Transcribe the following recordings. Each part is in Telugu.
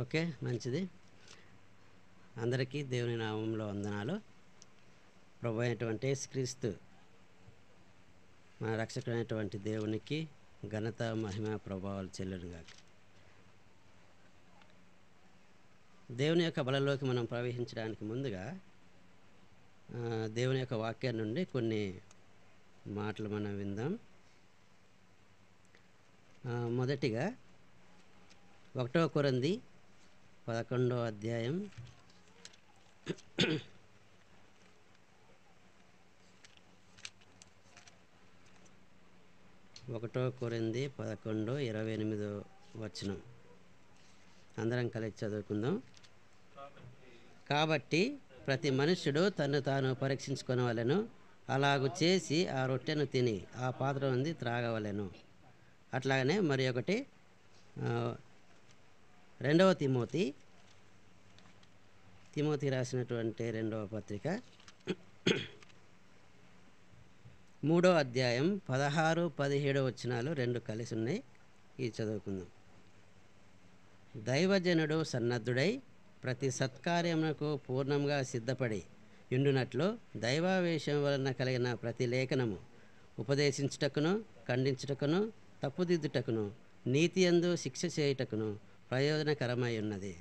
ఓకే, మంచిది. అందరికీ దేవుని నామంలో వందనాలు. ప్రభు అయినటువంటి యేసుక్రీస్తు మన రక్షకుడైనటువంటి దేవునికి ఘనత, మహిమ, ప్రభావాలు చెల్లునుగాక. దేవుని యొక్క బలలోకి మనం ప్రవేశించడానికి ముందుగా దేవుని యొక్క వాక్యం నుండి కొన్ని మాటలు మనం విందాం. మొదటిగా 1 కొరింథీ 11వ అధ్యాయం 1 కొరింథీ 11:28 వచనం అందరం కలిసి చదువుకుందాం. కాబట్టి ప్రతి మనుష్యుడు తను తాను పరీక్షించుకొనవలెను, అలాగు చేసి ఆ రొట్టెను తిని ఆ పాత్ర నుండి త్రాగవలెను. అట్లాగనే మరి ఒకటి 2వ తిమోతి రాసినటువంటి 2వ పత్రిక 3వ అధ్యాయం 16-17 వచనాలు రెండు కలిసి ఉన్నాయి. ఇది చదువుకుందాం. దైవజనుడు సన్నద్ధుడై ప్రతి సత్కార్యమునకు పూర్ణంగా సిద్ధపడి యుండునట్లు దైవావేశం వలన కలిగిన ప్రతి లేఖనము ఉపదేశించుటకును, ఖండించుటకును, తప్పుదిద్దుటకును, నీతియందు శిక్ష చేయుటకును ప్రయోజనకరమై ఉన్నది.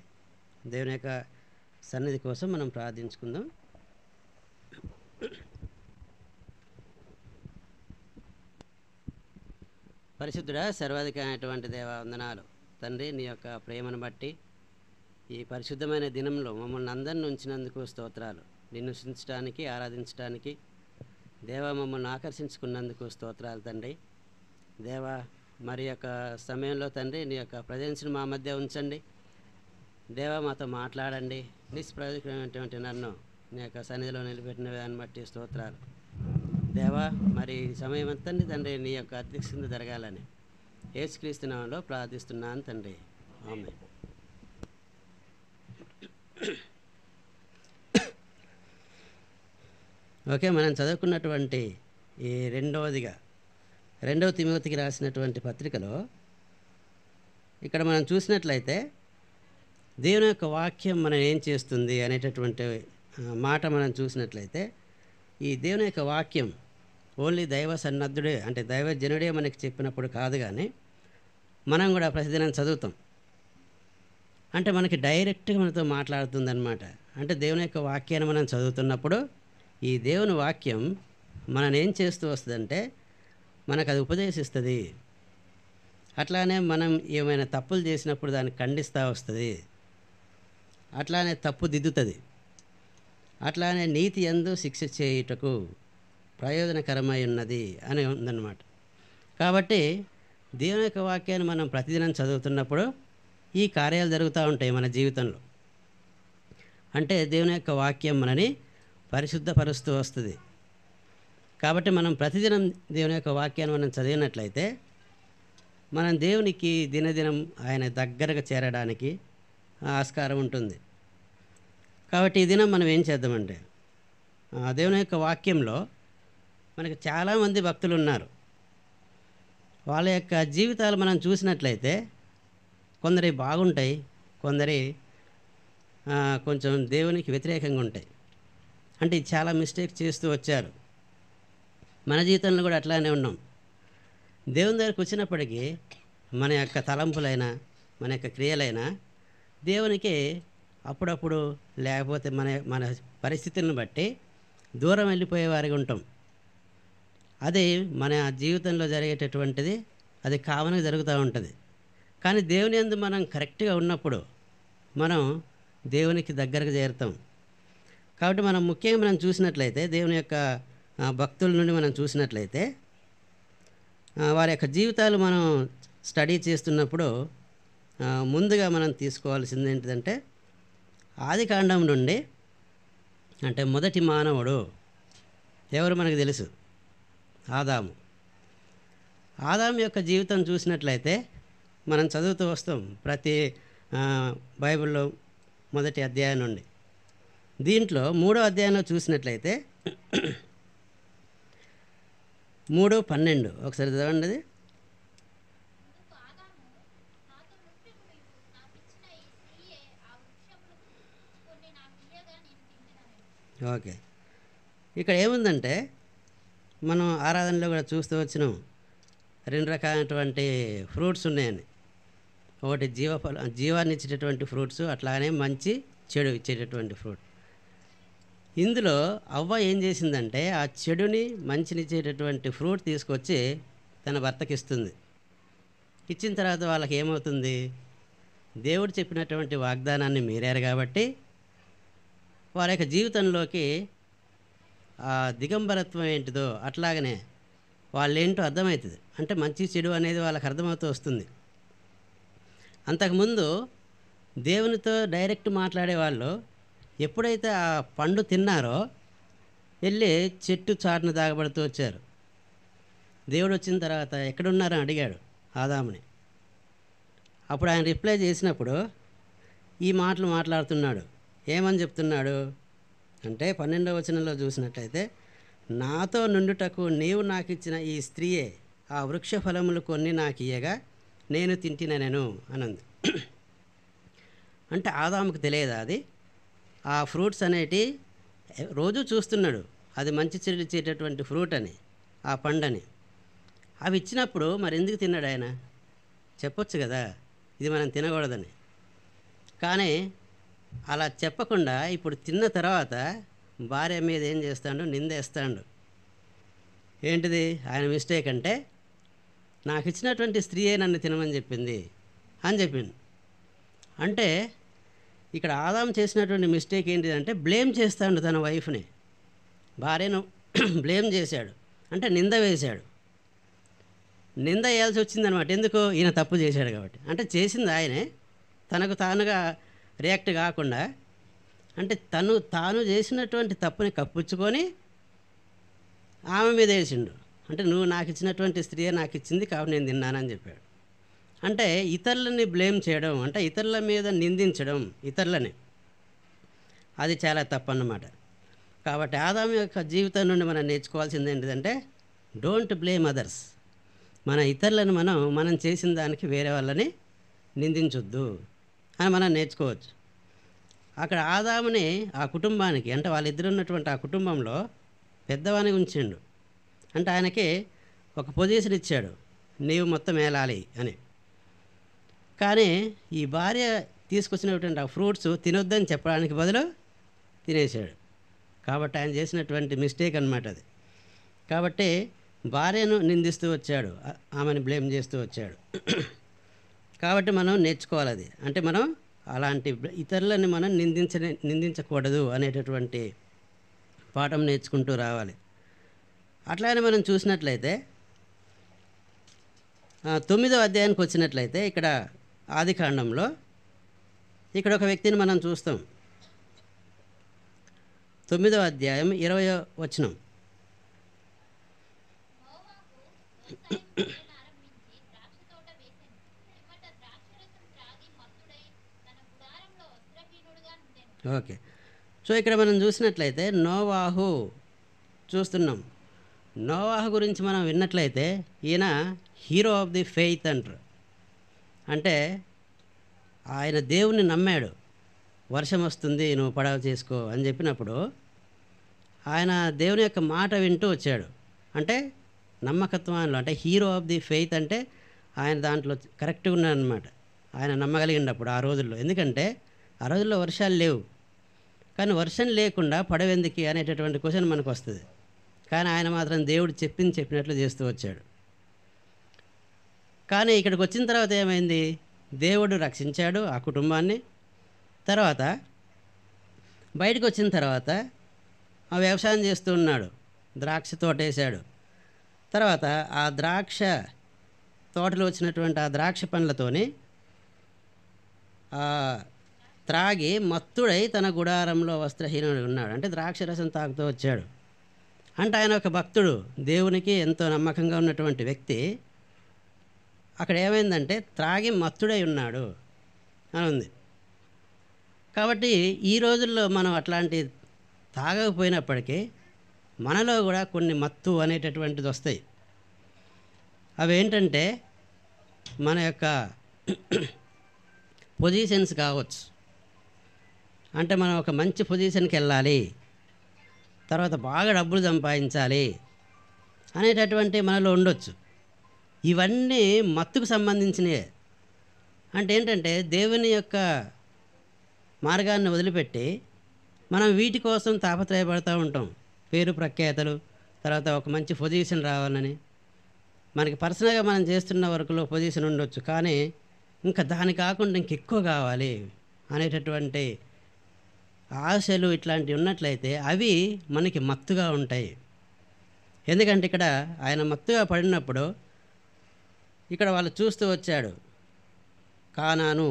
దేవుని యొక్క సన్నిధి కోసం మనం ప్రార్థించుకుందాం. పరిశుద్ధుడా, సర్వాధికారి అయినటువంటి దేవా, వందనాలు తండ్రి. నీ యొక్క ప్రేమను బట్టి ఈ పరిశుద్ధమైన దినంలో మమ్మల్ని అందరిని ఉంచినందుకు స్తోత్రాలు. నిన్ను స్తుతించడానికి, ఆరాధించడానికి దేవా మమ్మల్ని ఆకర్షించుకున్నందుకు స్తోత్రాలు తండ్రి. దేవా, మరి యొక్క సమయంలో తండ్రి నీ యొక్క ప్రజెన్స్ని మా మధ్య ఉంచండి. దేవా, మాతో మాట్లాడండి. నిష్ప్రయోజనమైనటువంటి నన్ను నీ యొక్క సన్నిధిలో నిలబెట్టిన దాన్ని బట్టి స్తోత్రాలు. దేవా, మరి సమయం అంతా తండ్రి నీ యొక్క అధ్యక్షత జరగాలని యేసుక్రీస్తు నామములో ప్రార్థిస్తున్నాను తండ్రి, ఆమేన్. ఓకే, మనం చదువుకున్నటువంటి ఈ 2వ తిమోతికి రాసినటువంటి పత్రికలో ఇక్కడ మనం చూసినట్లయితే దేవుని యొక్క వాక్యం మనం ఏం చేస్తుంది అనేటటువంటి మాట మనం చూసినట్లయితే, ఈ దేవుని యొక్క వాక్యం ఓన్లీ దైవ సన్నద్ధుడే అంటే దైవజనుడే మనకి చెప్పినప్పుడు కాదు, కానీ మనం కూడా ప్రతిదినం చదువుతాం. అంటే మనకి డైరెక్ట్గా మనతో మాట్లాడుతుందన్నమాట. అంటే దేవుని యొక్క వాక్యాన్ని మనం చదువుతున్నప్పుడు ఈ దేవుని వాక్యం మనని ఏం చేస్తూ వస్తుందంటే మనకు అది ఉపదేశిస్తుంది. అట్లానే మనం ఏమైనా తప్పులు చేసినప్పుడు దాన్ని ఖండిస్తూ వస్తుంది. అట్లానే తప్పు దిద్దుతుంది. అట్లానే నీతి యందు శిక్ష చేయుటకు ప్రయోజనకరమై ఉన్నది అని ఉందన్నమాట. కాబట్టి దేవుని యొక్క వాక్యాన్ని మనం ప్రతిదినం చదువుతున్నప్పుడు ఈ కార్యాలు జరుగుతూ ఉంటాయి మన జీవితంలో. అంటే దేవుని యొక్క వాక్యం మనని పరిశుద్ధపరుస్తూ వస్తుంది. కాబట్టి మనం ప్రతిదినం దేవుని యొక్క వాక్యాన్ని మనం చదివినట్లయితే మనం దేవునికి దినదినం ఆయన దగ్గరగా చేరడానికి ఆస్కారం ఉంటుంది. కాబట్టి ఈ దినం మనం ఏం చేద్దామంటే దేవుని యొక్క వాక్యంలో మనకి చాలామంది భక్తులు ఉన్నారు. వాళ్ళ యొక్క జీవితాలు మనం చూసినట్లయితే కొందరి బాగుంటాయి, కొందరి కొంచెం దేవునికి వ్యతిరేకంగా ఉంటాయి. అంటే చాలా మిస్టేక్స్ చేస్తూ వచ్చారు. మన జీవితంలో కూడా అట్లానే ఉన్నాం. దేవుని దగ్గరికి వచ్చినప్పటికీ మన యొక్క తలంపులైనా మన యొక్క క్రియలైనా దేవునికి అప్పుడప్పుడు లేకపోతే మన పరిస్థితులను బట్టి దూరం వెళ్ళిపోయేవారిగా ఉంటాం. అది మన జీవితంలో జరిగేటటువంటిది, అది కామన్గా జరుగుతూ ఉంటుంది. కానీ దేవుని యందు మనం కరెక్ట్గా ఉన్నప్పుడు మనం దేవునికి దగ్గరకు చేరుతాం. కాబట్టి మనం ముఖ్యంగా మనం చూసినట్లయితే దేవుని యొక్క భక్తుల నుండి మనం చూసినట్లయితే వారి యొక్క జీవితాలు మనం స్టడీ చేస్తున్నప్పుడు ముందుగా మనం తీసుకోవాల్సింది ఏంటిదంటే ఆదికాండం నుండి, అంటే మొదటి మానవుడు ఎవరు మనకు తెలుసు, ఆదాము యొక్క జీవితం చూసినట్లయితే మనం చదువుతూ వస్తాం ప్రతి బైబిల్లో మొదటి అధ్యాయం నుండి. దీంట్లో 3వ అధ్యాయంలో చూసినట్లయితే 3:12 ఒకసారి చదవండి. అది ఓకే, ఇక్కడ ఏముందంటే మనం ఆరాధనలో కూడా చూస్తూ వచ్చినాం, రెండు రకాలైనటువంటి ఫ్రూట్స్ ఉన్నాయని. ఒకటి జీవాన్ని ఇచ్చేటటువంటి ఫ్రూట్స్, అట్లానే మంచి చెడు ఇచ్చేటటువంటి ఫ్రూట్. ఇందులో అవ్వ ఏం చేసిందంటే ఆ చెడుని మంచినిచ్చేటటువంటి ఫ్రూట్ తీసుకొచ్చి తన భర్తకి ఇస్తుంది. ఇచ్చిన తర్వాత వాళ్ళకి ఏమవుతుంది, దేవుడు చెప్పినటువంటి వాగ్దానాన్ని మీరారు కాబట్టి వారి యొక్క జీవితంలోకి ఆ దిగంబరత్వం ఏంటిదో అట్లాగనే వాళ్ళేంటో అర్థమవుతుంది. అంటే మంచి చెడు అనేది వాళ్ళకి అర్థమవుతూ వస్తుంది. అంతకుముందు దేవునితో డైరెక్ట్ మాట్లాడేవాళ్ళు ఎప్పుడైతే ఆ పండు తిన్నారో వెళ్ళి చెట్టు చాటును దాగబడుతూ వచ్చారు. దేవుడు వచ్చిన తర్వాత ఎక్కడున్నారని అడిగాడు ఆదాముని. అప్పుడు ఆయన రిప్లై చేసినప్పుడు ఈ మాటలు మాట్లాడుతున్నాడు. ఏమని చెప్తున్నాడు అంటే 12వ వచనంలో చూసినట్లయితే, నాతో నుండుటకు నీవు నాకు ఇచ్చిన ఈ స్త్రీయే ఆ వృక్ష ఫలములు కొన్ని నాకు ఇయ్యగా నేను తింటినెను అనంది. అంటే ఆదాముకు తెలియదా అది? ఆ ఫ్రూట్స్ అనేటి రోజు చూస్తున్నాడు, అది మంచి చెడు ఇచ్చేటటువంటి ఫ్రూట్ అని, ఆ పండని. అవి ఇచ్చినప్పుడు మరి ఎందుకు తిన్నాడు ఆయన? చెప్పొచ్చు కదా ఇది మనం తినకూడదని. కానీ అలా చెప్పకుండా ఇప్పుడు తిన్న తర్వాత భార్య మీద ఏం చేస్తాడు, నిందేస్తాడు. ఏంటిది ఆయన మిస్టేక్ అంటే, నాకు ఇచ్చినటువంటి స్త్రీయే నన్ను తినమని చెప్పింది అని చెప్పింది. అంటే ఇక్కడ ఆదాము చేసినటువంటి మిస్టేక్ ఏంటిదంటే బ్లేమ్ చేస్తాడు తన వైఫ్ని, భార్యను బ్లేమ్ చేశాడు, అంటే నింద వేశాడు. నింద వేయాల్సి వచ్చిందనమాట. ఎందుకు? ఈయన తప్పు చేశాడు కాబట్టి. అంటే చేసింది ఆయనే, తనకు తానుగా రియాక్ట్ కాకుండా, అంటే తాను చేసినటువంటి తప్పుని కప్పించుకొని ఆమె మీద వేసిండు. అంటే నువ్వు నాకు ఇచ్చినటువంటి స్త్రీయే నాకు ఇచ్చింది కాబట్టి నేను తిన్నానని చెప్పాడు. అంటే ఇతరులని బ్లేమ్ చేయడం, అంటే ఇతరుల మీద నిందించడం ఇతరులని, అది చాలా తప్పు అన్నమాట. కాబట్టి ఆదాము యొక్క జీవితం నుండి మనం నేర్చుకోవాల్సింది ఏంటిదంటే, డోంట్ బ్లేమ్ అదర్స్. మన ఇతరులను మనం చేసిన దానికి వేరే వాళ్ళని నిందించొద్దు అని మనం నేర్చుకోవచ్చు. అక్కడ ఆదాముని ఆ కుటుంబానికి, అంటే వాళ్ళిద్దరు ఉన్నటువంటి ఆ కుటుంబంలో పెద్దవాని ఉంచిండు. అంటే ఆయనకి ఒక పొజిషన్ ఇచ్చాడు, నీవు మొత్తం ఏలాలి అని. కానీ ఈ భార్య తీసుకొచ్చినటువంటి ఆ ఫ్రూట్స్ తినొద్దని చెప్పడానికి బదులు తినేసాడు. కాబట్టి ఆయన చేసినటువంటి మిస్టేక్ అన్నమాట అది. కాబట్టి భార్యను నిందిస్తూ వచ్చాడు, ఆమెను బ్లేమ్ చేస్తూ వచ్చాడు. కాబట్టి మనం నేర్చుకోవాలి అది. అంటే మనం అలాంటి ఇతరులని మనం నిందించకూడదు అనేటటువంటి పాఠం నేర్చుకుంటూ రావాలి. అట్లానే మనం చూసినట్లయితే 9వ అధ్యాయానికి వచ్చినట్లయితే ఇక్కడ ఆదికాండంలో ఇక్కడ ఒక వ్యక్తిని మనం చూస్తాం. 9వ అధ్యాయం 20వ వచనం. ఓకే, సో ఇక్కడ మనం చూసినట్లయితే నోవాహు చూస్తున్నాం. నోవాహు గురించి మనం విన్నట్లయితే ఈయన హీరో ఆఫ్ ది ఫెయిత్ అంటారు. అంటే ఆయన దేవుని నమ్మాడు. వర్షం వస్తుంది నువ్వు పడవ చేసుకో అని చెప్పినప్పుడు ఆయన దేవుని యొక్క మాట వింటూ వచ్చాడు. అంటే నమ్మకత్వంలో, అంటే హీరో ఆఫ్ ది ఫెయిత్ అంటే ఆయన దాంట్లో కరెక్ట్గా ఉన్నాడనమాట. ఆయన నమ్మగలిగినప్పుడు ఆ రోజుల్లో. ఎందుకంటే ఆ రోజుల్లో వర్షాలు లేవు, కానీ వర్షం లేకుండా పడవెందుకు అనేటటువంటి క్వశ్చన్ మనకు వస్తుంది. కానీ ఆయన మాత్రం దేవుడు చెప్పినట్లు చేస్తూ వచ్చాడు. కానీ ఇక్కడికి వచ్చిన తర్వాత ఏమైంది, దేవుడు రక్షించాడు ఆ కుటుంబాన్ని. తర్వాత బయటకు వచ్చిన తర్వాత ఆ వ్యవసాయం చేస్తూ ఉన్నాడు, ద్రాక్ష తోట వేసాడు. తర్వాత ఆ ద్రాక్ష తోటలో వచ్చినటువంటి ఆ ద్రాక్ష పండ్లతోని త్రాగి మత్తుడై తన గుడారంలో వస్త్రహీనుడు ఉన్నాడు. అంటే ద్రాక్ష రసం తాగుతూ వచ్చాడు. అంటే ఆయన ఒక భక్తుడు, దేవునికి ఎంతో నమ్మకంగా ఉన్నటువంటి వ్యక్తి. అక్కడ ఏమైందంటే త్రాగి మత్తుడై ఉన్నాడు అని ఉంది. కాబట్టి ఈ రోజుల్లో మనం అట్లాంటి తాగకపోయినప్పటికీ మనలో కూడా కొన్ని మత్తు అనేటటువంటిది వస్తాయి. అవేంటంటే మన యొక్క పొజిషన్స్ కావచ్చు, అంటే మనం ఒక మంచి పొజిషన్కి వెళ్ళాలి, తర్వాత బాగా డబ్బులు సంపాదించాలి అనేటటువంటి మనలో ఉండొచ్చు. ఇవన్నీ మత్తుకు సంబంధించినవే. అంటే ఏంటంటే దేవుని యొక్క మార్గాన్ని వదిలిపెట్టి మనం వీటి కోసం తాపత్రయపడుతూ ఉంటాం. పేరు ప్రఖ్యాతలు, తర్వాత ఒక మంచి పొజిషన్ రావాలని. మనకి పర్సనల్గా మనం చేస్తున్న వర్క్లో పొజిషన్ ఉండొచ్చు, కానీ ఇంకా దాని కాకుండా ఇంకెక్కువ కావాలి అనేటటువంటి ఆశలు ఇట్లాంటివి ఉన్నట్లయితే అవి మనకి మత్తుగా ఉంటాయి. ఎందుకంటే ఇక్కడ ఆయన మత్తుగా పడినప్పుడు ఇక్కడ వాళ్ళు చూస్తూ వచ్చాడు కానాను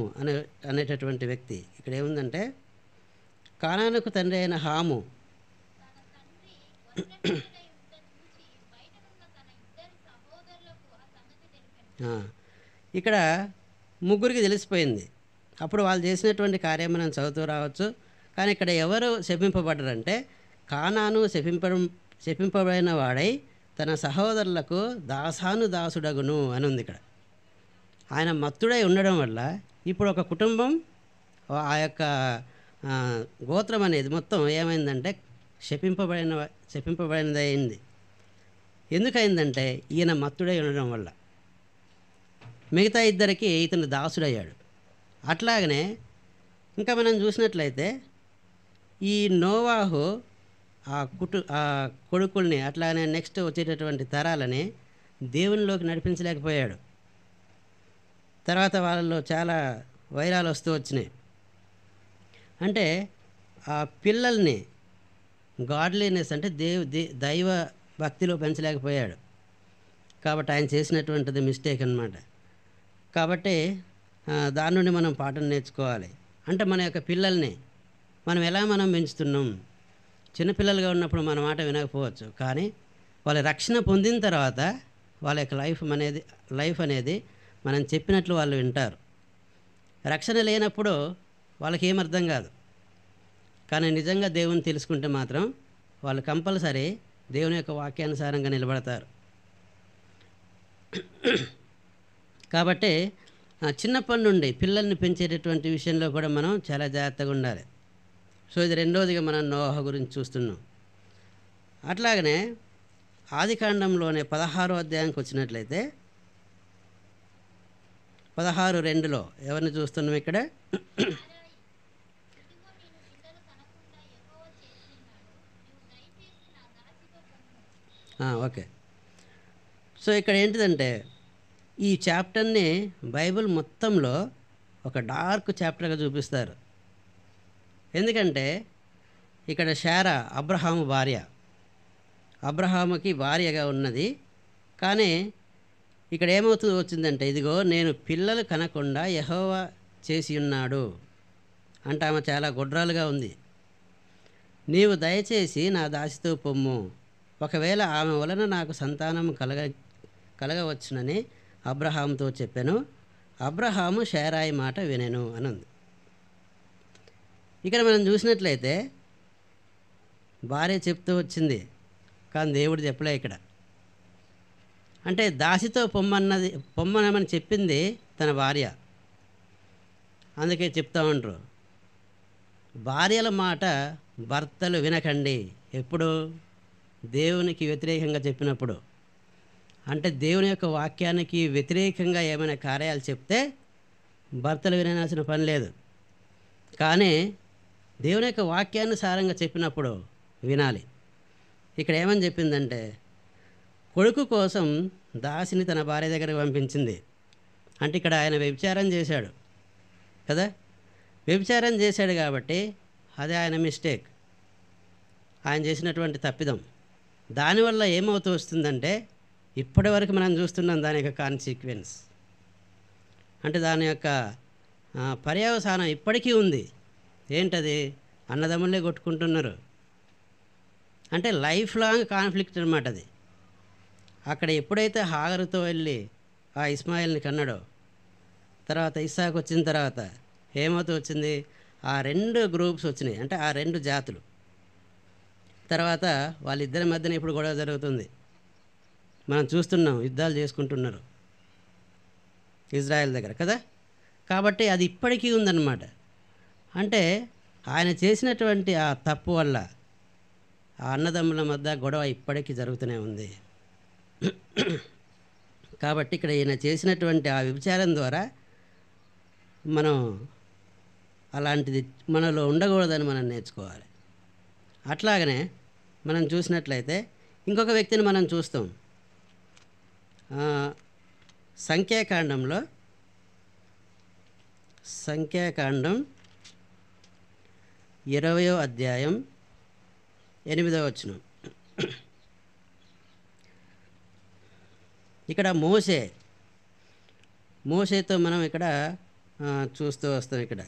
అనేటటువంటి వ్యక్తి. ఇక్కడ ఏముందంటే కానానుకు తండ్రి అయిన హాము ఇక్కడ ముగ్గురికి తెలిసిపోయింది. అప్పుడు వాళ్ళు చేసినటువంటి కార్యం మనం చదువుతూ రావచ్చు. కానీ ఇక్కడ ఎవరు శపింపబడ్డారంటే కానాను శపింపబడిన వాడై తన సహోదరులకు దాసుడగును అని ఉంది ఇక్కడ. ఆయన మత్తుడై ఉండడం వల్ల ఇప్పుడు ఒక కుటుంబం ఆ యొక్క గోత్రం అనేది మొత్తం ఏమైందంటే శపింపబడినది అయింది. ఎందుకయిందంటే ఈయన మత్తుడై ఉండడం వల్ల. మిగతా ఇద్దరికి ఇతను దాసుడయ్యాడు. అట్లాగనే ఇంకా మనం చూసినట్లయితే ఈ నోవాహు ఆ కొడుకుల్ని అట్లానే నెక్స్ట్ వచ్చేటటువంటి తరాలని దేవునిలోకి నడిపించలేకపోయాడు. తర్వాత వాళ్ళలో చాలా వైరాలు వస్తూ వచ్చినాయి. అంటే ఆ పిల్లల్ని గాడ్లీనెస్ అంటే దైవ భక్తిలో పెంచలేకపోయాడు. కాబట్టి ఆయన చేసినటువంటిది మిస్టేక్ అన్నమాట. కాబట్టి దాని నుండి మనం పాఠం నేర్చుకోవాలి. అంటే మన యొక్క పిల్లల్ని మనం పెంచుతున్నాం. చిన్నపిల్లలుగా ఉన్నప్పుడు మన మాట వినకపోవచ్చు, కానీ వాళ్ళ రక్షణ పొందిన తర్వాత వాళ్ళ యొక్క లైఫ్ అనేది మనం చెప్పినట్లు వాళ్ళు వింటారు. రక్షణ లేనప్పుడు వాళ్ళకి ఏం అర్థం కాదు. కానీ నిజంగా దేవుని తెలుసుకుంటే మాత్రం వాళ్ళు కంపల్సరీ దేవుని యొక్క వాక్యానుసారంగా నిలబడతారు. కాబట్టి చిన్నప్పటి నుండి పిల్లల్ని పెంచేటటువంటి విషయంలో కూడా మనం చాలా జాగ్రత్తగా ఉండాలి. సో ఇది రెండోదిగా మనం నోహ గురించి చూస్తున్నాం. అట్లాగనే ఆదికాండంలోనే 16వ అధ్యాయానికి వచ్చినట్లయితే 16:2 ఎవరిని చూస్తున్నాం ఇక్కడ? ఓకే. సో ఇక్కడ ఏంటిదంటే ఈ చాప్టర్ని బైబిల్ మొత్తంలో ఒక డార్క్ చాప్టర్గా చూపిస్తారు. ఎందుకంటే ఇక్కడ శారా అబ్రహాము భార్య, అబ్రహాముకి భార్యగా ఉన్నది. కానీ ఇక్కడ ఏమవుతూ వచ్చిందంటే ఇదిగో నేను పిల్లలు కనకుండా యెహోవా చేసి ఉన్నాడు అంటే ఆమె చాలా గుడ్రాలుగా ఉంది. నీవు దయచేసి నా దాసితో పొమ్ము, ఒకవేళ ఆమె వలన నాకు సంతానం కలగవచ్చునని అబ్రహాముతో చెప్పాను. అబ్రహాము శారాయి మాట వినెను అని ఉంది. ఇక్కడ మనం చూసినట్లయితే భార్య చెప్తూ వచ్చింది, కానీ దేవుడు చెప్పలే ఇక్కడ. అంటే దాసితో పొమ్మనమని చెప్పింది తన భార్య. అందుకే చెప్తా ఉంటారు, భార్యల మాట భర్తలు వినకండి. ఎప్పుడు? దేవునికి వ్యతిరేకంగా చెప్పినప్పుడు. అంటే దేవుని యొక్క వాక్యానికి వ్యతిరేకంగా ఏమైనా కార్యాలు చెప్తే భర్తలు వినాల్సిన పని లేదు. కానీ దేవుని యొక్క వాక్యానుసారంగా చెప్పినప్పుడు వినాలి. ఇక్కడ ఏమని చెప్పిందంటే కొడుకు కోసం దాసిని తన భార్య దగ్గరకు పంపించింది. అంటే ఇక్కడ ఆయన వ్యభిచారం చేశాడు కదా. వ్యభిచారం చేశాడు కాబట్టి అదే ఆయన మిస్టేక్, ఆయన చేసినటువంటి తప్పిదం. దానివల్ల ఏమవుతూ వస్తుందంటే ఇప్పటి వరకు మనం చూస్తున్నాం దాని యొక్క కాన్సిక్వెన్స్. అంటే దాని యొక్క పర్యవసానం ఇప్పటికీ ఉంది. ఏంటది? అన్నదమ్ములే కొట్టుకుంటున్నారు. అంటే లైఫ్ లాంగ్ కాన్ఫ్లిక్ట్ అనమాట అది. అక్కడ ఎప్పుడైతే హాగరుతో వెళ్ళి ఆ ఇస్మాయిల్ని కన్నాడో, తర్వాత ఇస్సాకు వచ్చిన తర్వాత ఏమవుతూ వచ్చింది? ఆ 2 గ్రూప్స్ వచ్చినాయి. అంటే ఆ 2 జాతులు. తర్వాత వాళ్ళిద్దరి మధ్యన ఇప్పుడు గొడవ జరుగుతుంది. మనం చూస్తున్నాం, యుద్ధాలు చేసుకుంటున్నారు ఇజ్రాయెల్ దగ్గర కదా. కాబట్టి అది ఇప్పటికీ ఉందన్నమాట. అంటే ఆయన చేసినటువంటి ఆ తప్పు వల్ల ఆ అన్నదమ్ముల మధ్య గొడవ ఇప్పటికీ జరుగుతూనే ఉంది. కాబట్టి ఇక్కడ ఈయన చేసినటువంటి ఆ వ్యభిచారం ద్వారా మనం అలాంటిది మనలో ఉండకూడదని మనం నేర్చుకోవాలి. అట్లాగనే మనం చూసినట్లయితే ఇంకొక వ్యక్తిని మనం చూస్తాం. సంఖ్యాకాండంలో సంఖ్యాకాండం 20వ అధ్యాయం 8వ వచనం. ఇక్కడ మోషేతో మనం ఇక్కడ చూస్తూ వస్తాం. ఇక్కడ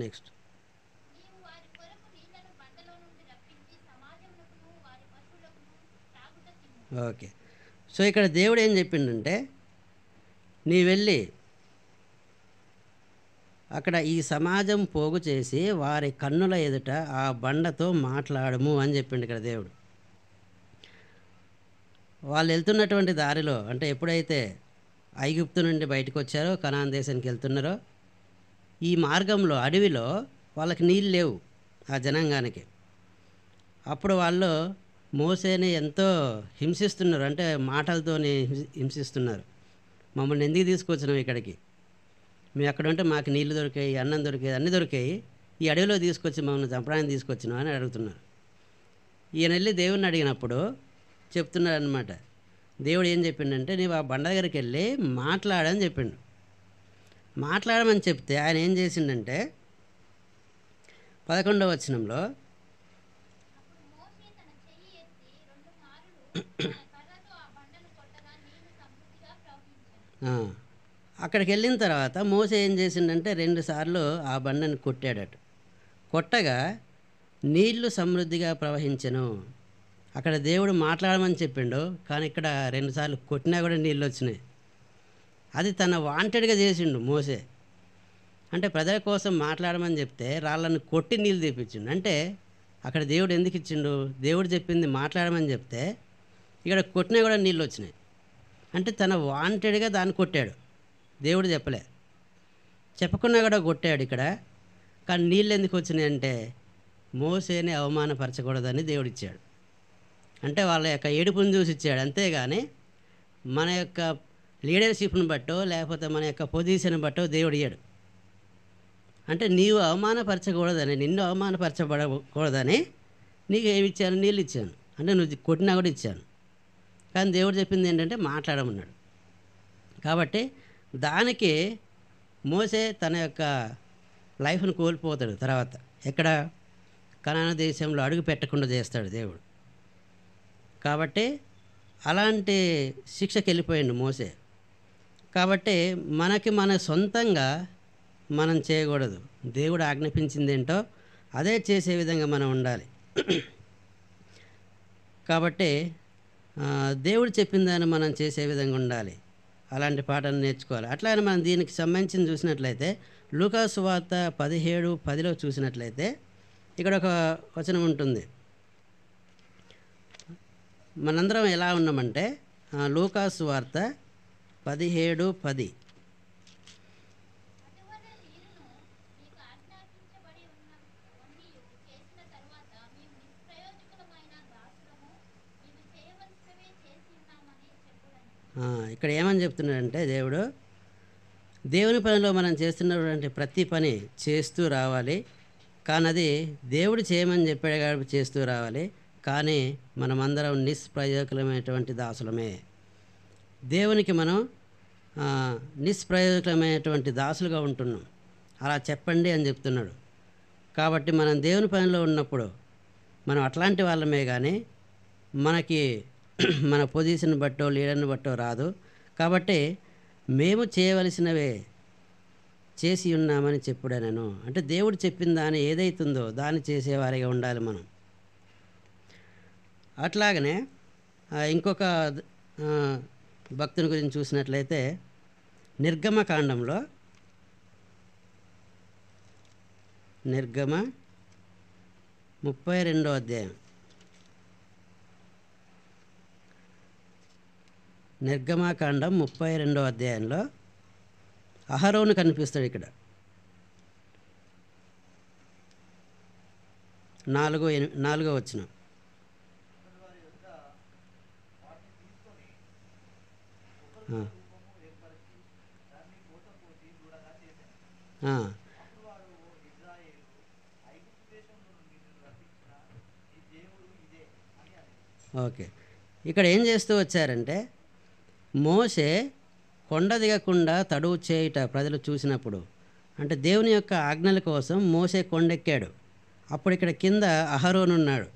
నెక్స్ట్ ఓకే. సో ఇక్కడ దేవుడు ఏం చెప్పిండంటే, నీ వెళ్ళి అక్కడ ఈ సమాజం పోగు చేసి వారి కన్నుల ఎదుట ఆ బండతో మాట్లాడము అని చెప్పిండు ఇక్కడ దేవుడు. వాళ్ళు వెళ్తున్నటువంటి దారిలో, అంటే ఎప్పుడైతే ఐగుప్తు నుండి బయటకు వచ్చారో కనాన్ దేశానికి వెళ్తున్నారో, ఈ మార్గంలో అడవిలో వాళ్ళకి నీళ్ళు లేవు ఆ జనాంగానికి. అప్పుడు వాళ్ళు మోసేని ఎంతో హింసిస్తున్నారు, అంటే మాటలతోని హింసిస్తున్నారు. మమ్మల్ని ఎందుకు తీసుకొచ్చినాం ఇక్కడికి, మేము అక్కడ ఉంటే మాకు నీళ్ళు దొరికాయి, అన్నం దొరికాయి, అన్నీ దొరికాయి, ఈ అడవిలో తీసుకొచ్చి మమ్మల్ని చంపడానికి తీసుకొచ్చినాం అని అడుగుతున్నారు. ఈయన వెళ్ళి దేవుడిని అడిగినప్పుడు చెప్తున్నాడు అనమాట. దేవుడు ఏం చెప్పిండంటే, నీవు ఆ బండ దగ్గరికి వెళ్ళి మాట్లాడని చెప్పిండు. మాట్లాడమని చెప్తే ఆయన ఏం చేసిండంటే 11వ వచనంలో అక్కడికి వెళ్ళిన తర్వాత మోసే ఏం చేసిండంటే 2 సార్లు ఆ బండను కొట్టాడట. కొట్టగా నీళ్లు సమృద్ధిగా ప్రవహించెను. అక్కడ దేవుడు మాట్లాడమని చెప్పిండు, కానీ ఇక్కడ 2 సార్లు కొట్టినా కూడా నీళ్ళు వచ్చినాయి. అది తన వాంటెడ్గా చేసిండు మోసే. అంటే ప్రజల కోసం మాట్లాడమని చెప్తే రాళ్ళను కొట్టి నీళ్ళు తెప్పించిండు. అంటే అక్కడ దేవుడు ఎందుకు ఇచ్చిండు, దేవుడు చెప్పింది మాట్లాడమని చెప్తే ఇక్కడ కొట్టినా కూడా నీళ్ళు వచ్చినాయి. అంటే తన వాంటెడ్గా దాన్ని కొట్టాడు, దేవుడు చెప్పలే, చెప్పకుండా కూడా కొట్టాడు ఇక్కడ. కానీ నీళ్ళు ఎందుకు వచ్చినాయి అంటే మోసేని అవమానపరచకూడదని దేవుడు ఇచ్చాడు. అంటే వాళ్ళ యొక్క ఏడుపుని చూసి ఇచ్చాడు, అంతేగాని మన యొక్క లీడర్షిప్ను బట్టో లేకపోతే మన యొక్క పొజిషన్ బట్టో దేవుడు ఇయ్యాడు. అంటే నీవు అవమానపరచకూడదని, నిన్ను అవమానపరచబడకూడదని నీకు ఏమి ఇచ్చాను, నీళ్ళు ఇచ్చాను, అంటే నువ్వు కొట్టినా కూడా ఇచ్చాను. కానీ దేవుడు చెప్పింది ఏంటంటే మాట్లాడమన్నాడు. కాబట్టి దానికి మోసే తన యొక్క లైఫ్ను కోల్పోతాడు. తర్వాత ఎక్కడ, కనాను దేశంలో అడుగు పెట్టకుండా చేస్తాడు దేవుడు. కాబట్టి అలాంటి శిక్షకి వెళ్ళిపోయిండు మోసే. కాబట్టి మన సొంతంగా మనం చేయకూడదు. దేవుడు ఆజ్ఞాపించింది ఏంటో అదే చేసే విధంగా మనం ఉండాలి. కాబట్టి దేవుడు చెప్పిన దాన్ని మనం చేసే విధంగా ఉండాలి. అలాంటి పాఠాన్ని నేర్చుకోవాలి. అట్లానే మనం దీనికి సంబంధించి చూసినట్లయితే లూకా సువార్త 17:10 చూసినట్లయితే ఇక్కడ ఒక వచనం ఉంటుంది. మనందరం ఎలా ఉన్నామంటే లూకా సువార్త 17:10 ఇక్కడ ఏమని చెప్తున్నాడంటే దేవుడు, దేవుని పనిలో మనం చేస్తున్నటువంటి ప్రతి పని చేస్తూ రావాలి. కానీ అది దేవుడు చేయమని చెప్పాడు కాబట్టి చేస్తూ రావాలి. కానీ మనమందరం నిష్ప్రయోజకమైనటువంటి దాసులమే. దేవునికి మనం నిష్ప్రయోజకమైనటువంటి దాసులుగా ఉంటున్నాం. అలా చెప్పండి అని చెప్తున్నాడు. కాబట్టి మనం దేవుని పనిలో ఉన్నప్పుడు మనం అట్లాంటి వాళ్ళమే, కానీ మనకి మన పొజిషన్ బట్టో లీడర్ని బట్టో రాదు. కాబట్టి మేము చేయవలసినవే చేసి ఉన్నామని చెప్పుడే నేను. అంటే దేవుడు చెప్పిన దాని ఏదైతుందో దాన్ని చేసేవారిగా ఉండాలి మనం. అట్లాగనే ఇంకొక భక్తుని గురించి చూసినట్లయితే నిర్గమకాండంలో 32వ అధ్యాయం నిర్గమాకాండం 32వ అధ్యాయంలో అహరోను కనిపిస్తాడు. ఇక్కడ 4వ వచనం. ఓకే, ఇక్కడ ఏం చేస్తూ వచ్చారంటే, మోషే కొండ దిగకుండా తడువు చేయుట ప్రజలు చూసినప్పుడు, అంటే దేవుని యొక్క ఆజ్ఞల కోసం మోషే కొండెక్కాడు. అప్పుడు ఇక్కడ కింద అహరోను ఉన్నాడు.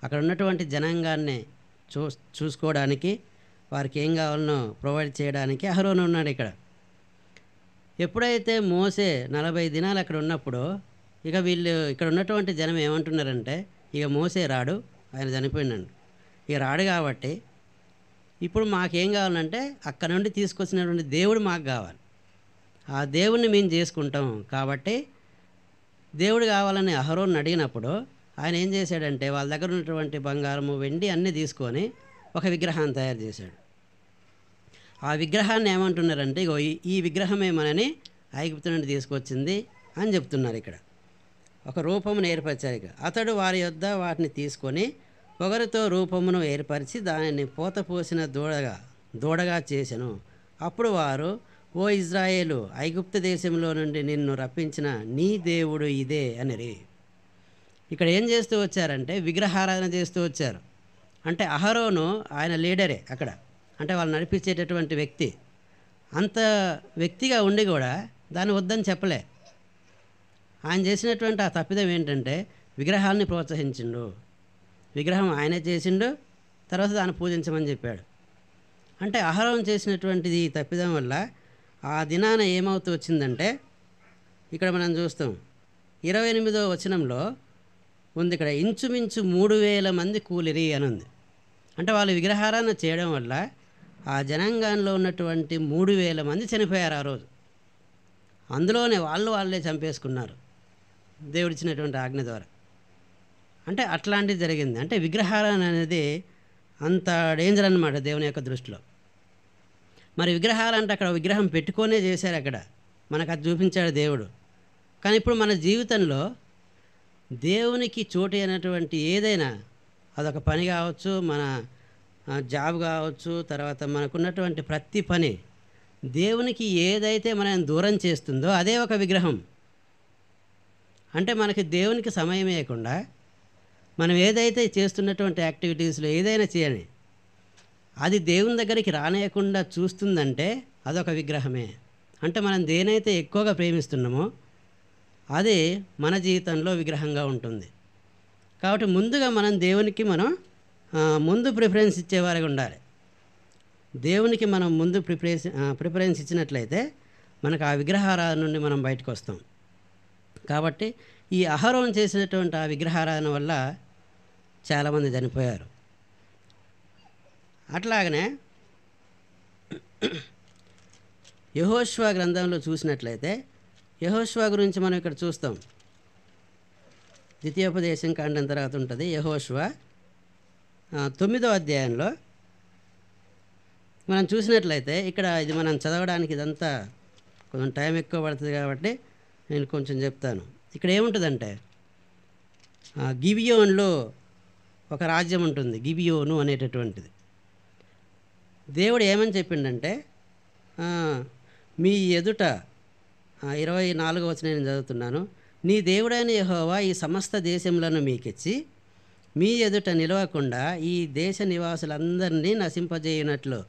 అక్కడ ఉన్నటువంటి జనాంగాన్ని చూసుకోవడానికి, వారికి ఏం కావాలనో ప్రొవైడ్ చేయడానికి అహరోను ఉన్నాడు ఇక్కడ. ఎప్పుడైతే మోసే 40 దినాలు అక్కడ ఉన్నప్పుడు, ఇక వీళ్ళు ఇక్కడ ఉన్నటువంటి జనం ఏమంటున్నారంటే, ఇక మోసే రాడు, ఆయన చనిపోయినాడు, ఇక రాడు కాబట్టి ఇప్పుడు మాకేం కావాలంటే అక్కడ నుండి తీసుకొచ్చినటువంటి దేవుడు మాకు కావాలి, ఆ దేవుడిని మేము చేసుకుంటాం. కాబట్టి దేవుడు కావాలని అహరోను అడిగినప్పుడు ఆయన ఏం చేశాడంటే, వాళ్ళ దగ్గర ఉన్నటువంటి బంగారము వెండి అన్నీ తీసుకొని ఒక విగ్రహాన్ని తయారు చేశాడు. ఆ విగ్రహాన్ని ఏమంటున్నారంటే, ఇగో ఈ విగ్రహమే మనని ఐగుప్తు నుండి తీసుకొచ్చింది అని చెప్తున్నారు. ఇక్కడ ఒక రూపమును ఏర్పరిచారు. ఇక అతడు వారి యొద్ద వాటిని తీసుకొని పొగరుతో రూపమును ఏర్పరిచి దానిని పోత పోసిన దూడగా చేసెను. అప్పుడు వారు, ఓ ఇజ్రాయేలు, ఐగుప్తు దేశంలో నుండి నిన్ను రప్పించిన నీ దేవుడు ఇదే అనిరి. ఇక్కడ ఏం చేస్తూ వచ్చారంటే, విగ్రహారాధన చేస్తూ వచ్చారు. అంటే అహరోను ఆయన లీడరే అక్కడ, అంటే వాళ్ళు నడిపించేటటువంటి వ్యక్తి. అంత వ్యక్తిగా ఉండి కూడా దాన్ని వద్దని చెప్పలే. ఆయన చేసినటువంటి ఆ తప్పిదం ఏంటంటే, విగ్రహాలని ప్రోత్సహించిండు. విగ్రహం ఆయనే చేసిండు, తర్వాత దాన్ని పూజించమని చెప్పాడు. అంటే అహరోను చేసినటువంటిది ఈ తప్పిదం వల్ల ఆ దినాన ఏమవుతూ వచ్చిందంటే, ఇక్కడ మనం చూస్తాం 28వ వచనంలో ఉంది. ఇక్కడ ఇంచుమించు 3000 మంది కూలిరి అని ఉంది. అంటే వాళ్ళు విగ్రహారాధన చేయడం వల్ల ఆ జనాంగంలో ఉన్నటువంటి 3000 మంది చనిపోయారు ఆ రోజు. అందులోనే వాళ్ళే చంపేసుకున్నారు దేవుడిచ్చినటువంటి ఆజ్ఞ ద్వారా. అంటే అట్లాంటిది జరిగింది. అంటే విగ్రహారాధన అనేది అంత డేంజర్ అన్నమాట దేవుని యొక్క దృష్టిలో. మరి విగ్రహాలు అంటే అక్కడ విగ్రహం పెట్టుకొనే చేశారు, అక్కడ మనకు అది చూపించాడు దేవుడు. కానీ ఇప్పుడు మన జీవితంలో దేవునికి చోటు అయినటువంటి ఏదైనా, అదొక పని కావచ్చు, మన జాబ్ కావచ్చు, తర్వాత మనకున్నటువంటి ప్రతి పని దేవునికి ఏదైతే మనం దూరం చేస్తుందో అదే ఒక విగ్రహం. అంటే మనకి దేవునికి సమయం ఇవ్వకుండా మనం ఏదైతే చేస్తున్నటువంటి యాక్టివిటీస్లో ఏదైనా చేయని, అది దేవుని దగ్గరికి రానేయకుండా చూస్తుందంటే అదొక విగ్రహమే. అంటే మనం దేనైతే ఎక్కువగా ప్రేమిస్తున్నామో అది మన జీవితంలో విగ్రహంగా ఉంటుంది. కాబట్టి ముందుగా మనం దేవునికి ముందు ప్రిఫరెన్స్ ఇచ్చేవారిగా ఉండాలి. దేవునికి మనం ముందు ప్రిఫరెన్స్ ఇచ్చినట్లయితే మనకు ఆ విగ్రహారాధన నుండి మనం బయటకు వస్తాం. కాబట్టి ఈ అహరోను చేసినటువంటి ఆ విగ్రహారాధన వల్ల చాలామంది చనిపోయారు. అట్లాగనే యెహోషువ గ్రంథంలో చూసినట్లయితే, యెహోషువ గురించి మనం ఇక్కడ చూస్తాం. ద్వితీయోపదేశం కాండం తర్వాత ఉంటుంది యెహోషువ 9వ అధ్యాయంలో మనం చూసినట్లయితే, ఇక్కడ ఇది మనం చదవడానికి ఇదంతా కొంచెం టైం ఎక్కువ పడుతుంది కాబట్టి నేను కొంచెం చెప్తాను. ఇక్కడ ఏముంటుందంటే, గిబియోన్లో ఒక రాజ్యం ఉంటుంది, గిబియోను అనేటటువంటిది. దేవుడు ఏమని చెప్పిండంటే, మీ ఎదుట 24వ వచనం నేను చదువుతున్నాను. నీ దేవుడైన యెహోవా ఈ సమస్త దేశములను మీకిచ్చి మీ ఎదుట నిలవకుండా ఈ దేశ నివాసులందరినీ నశింపజేయునట్లు